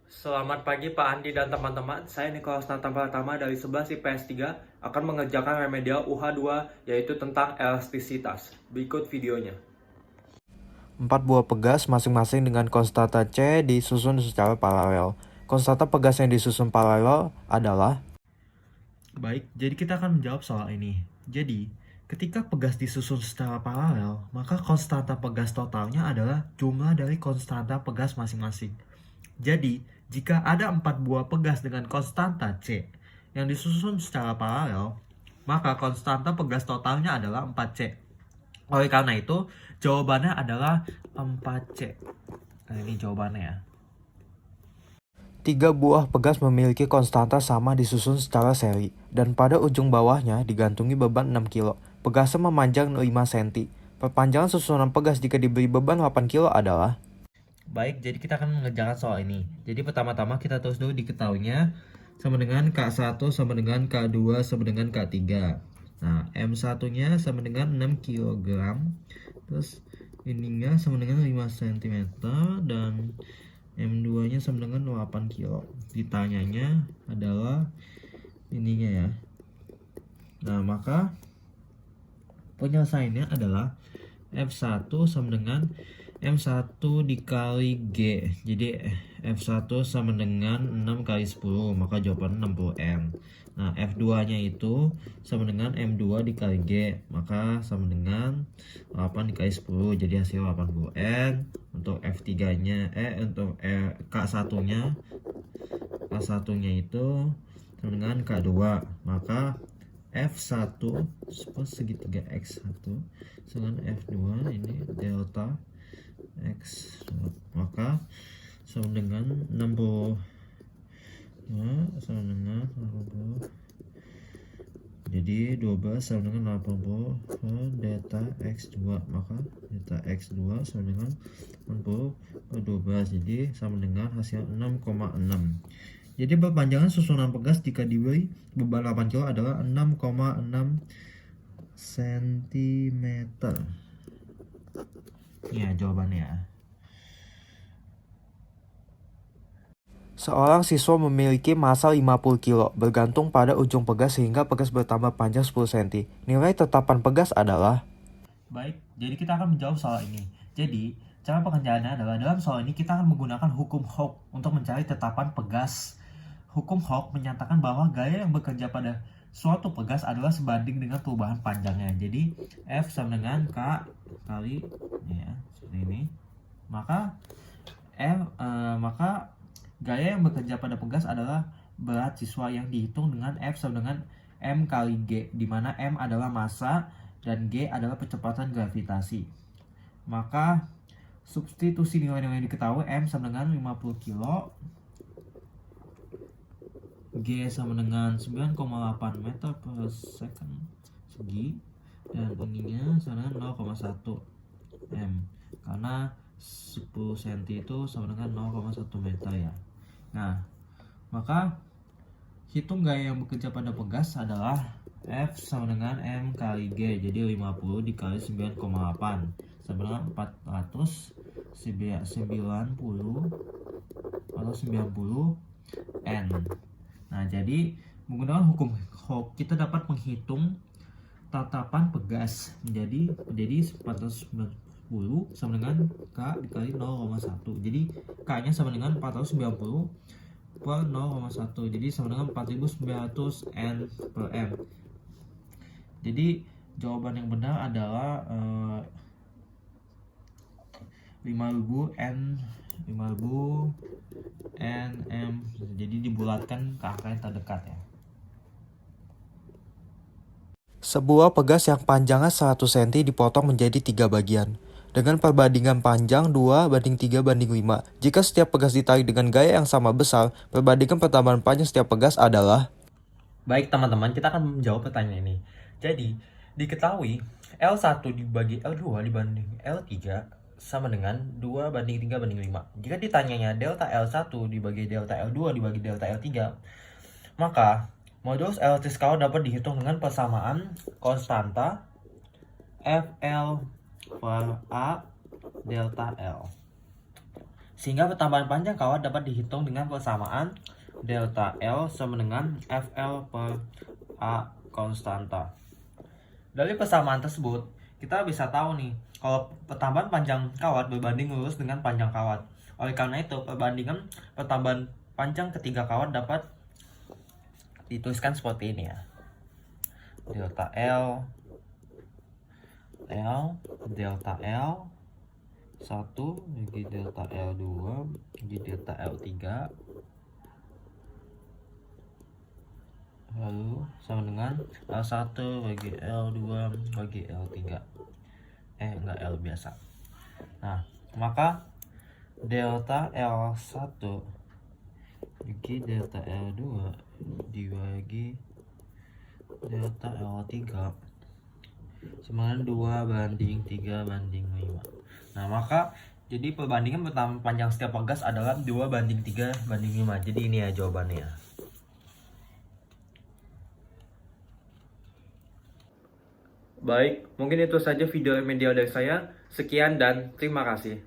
Selamat pagi Pak Andi dan teman-teman. Saya Nicholas Nathan Pratama dari 11 IPS 3 akan mengerjakan remedial UH2 yaitu tentang elastisitas. Berikut videonya. 4 buah pegas masing-masing dengan konstanta C disusun secara paralel. Konstanta pegas yang disusun paralel adalah... Baik, jadi kita akan menjawab soal ini. Jadi, ketika pegas disusun secara paralel, maka konstanta pegas totalnya adalah jumlah dari konstanta pegas masing-masing. Jadi, jika ada 4 buah pegas dengan konstanta C yang disusun secara paralel, maka konstanta pegas totalnya adalah 4C. Oleh karena itu, jawabannya adalah 4C. Nah, ini jawabannya ya. 3 buah pegas memiliki konstanta sama disusun secara seri, dan pada ujung bawahnya digantungi beban 6 kilo. Pegasnya memanjang 5 cm. Perpanjangan susunan pegas jika diberi beban 8 kilo adalah... Baik, jadi kita akan mengerjakan soal ini. Jadi pertama-tama kita tulis dulu diketahuinya sama dengan K1 sama dengan K2 sama dengan K3. Nah, M1-nya sama dengan 6 kg. Terus ininya sama dengan 5 cm dan M2-nya sama dengan 8 kg. Ditanyanya adalah ininya ya. Nah, maka penyelesaiannya adalah F1 sama dengan M1 dikali G. Jadi F1 sama dengan 6 kali 10, maka jawaban 60M. Nah, F2 nya itu sama dengan M2 dikali G, maka sama dengan 8 dikali 10, jadi hasil 80N. Untuk F3 nya untuk K1 nya itu sama dengan K2, maka F1 segitiga X1 dengan F2 ini delta X, maka sama dengan 60 sama dengan 80, jadi 12 sama dengan 80 delta X2, maka delta X2 sama dengan 80 per 12, jadi sama dengan hasil 6,6. Jadi perpanjangan susunan pegas jika diberi beban 8 kg adalah 6,6 cm. Ya, jawabannya. Seorang siswa memiliki massa 50 kg bergantung pada ujung pegas sehingga pegas bertambah panjang 10 cm. Nilai tetapan pegas adalah... Baik, jadi kita akan menjawab soal ini. Jadi, cara pengerjaannya adalah dalam soal ini kita akan menggunakan hukum Hooke untuk mencari tetapan pegas. Hukum Hooke menyatakan bahwa gaya yang bekerja pada suatu pegas adalah sebanding dengan perubahan panjangnya. Jadi F sama dengan K kali ya, seperti ini. Maka gaya yang bekerja pada pegas adalah berat siswa yang dihitung dengan F sama dengan M kali G, di mana M adalah massa dan G adalah percepatan gravitasi. Maka substitusi nilai-nilai yang diketahui, M sama dengan 50 kilo, G sama dengan 9,8 meter per second segi, dan ininya sama dengan 0,1 M, karena 10 cm itu sama dengan 0,1 meter ya. Nah, maka hitung gaya yang bekerja pada pegas adalah F sama dengan M kali G, jadi 50 dikali 9,8 sama dengan 490 atau 90 N. Nah, jadi menggunakan hukum Hooke kita dapat menghitung tatapan pegas menjadi 490 sama dengan K dikali 0,1. Jadi K nya sama dengan 490 per 0,1, jadi sama dengan 4900 N per M. Jadi jawaban yang benar adalah 5000 Nm, jadi dibulatkan ke angka yang terdekat ya. Sebuah pegas yang panjangnya 100 cm dipotong menjadi 3 bagian dengan perbandingan panjang 2:3:5. Jika setiap pegas ditarik dengan gaya yang sama besar, perbandingan pertambahan panjang setiap pegas adalah... Baik teman-teman, kita akan menjawab pertanyaan ini. Jadi, diketahui L1 dibagi L2 dibanding L3 sama dengan 2:3:5. Jika ditanyanya delta L1 dibagi delta L2 dibagi delta L3, maka modulus elasttis skala dapat dihitung dengan persamaan konstanta FL per A delta L. Sehingga pertambahan panjang kawat dapat dihitung dengan persamaan delta L sama dengan FL per A konstanta. Dari persamaan tersebut, kita bisa tahu nih, kalau pertambahan panjang kawat berbanding lurus dengan panjang kawat. Oleh karena itu, perbandingan pertambahan panjang ketiga kawat dapat dituliskan seperti ini ya. Delta L, delta L 1 bagi delta L2 bagi delta L3, lalu sama dengan L1 bagi L2 bagi L3. Enggak, L biasa. Nah, maka delta L1 bagi delta L2 dibagi delta L3 sama dengan 2:3:5. Nah, maka jadi perbandingan pertama panjang setiap gas adalah 2:3:5. Jadi ini ya jawabannya. Baik, mungkin itu saja video remedial dari saya. Sekian dan terima kasih.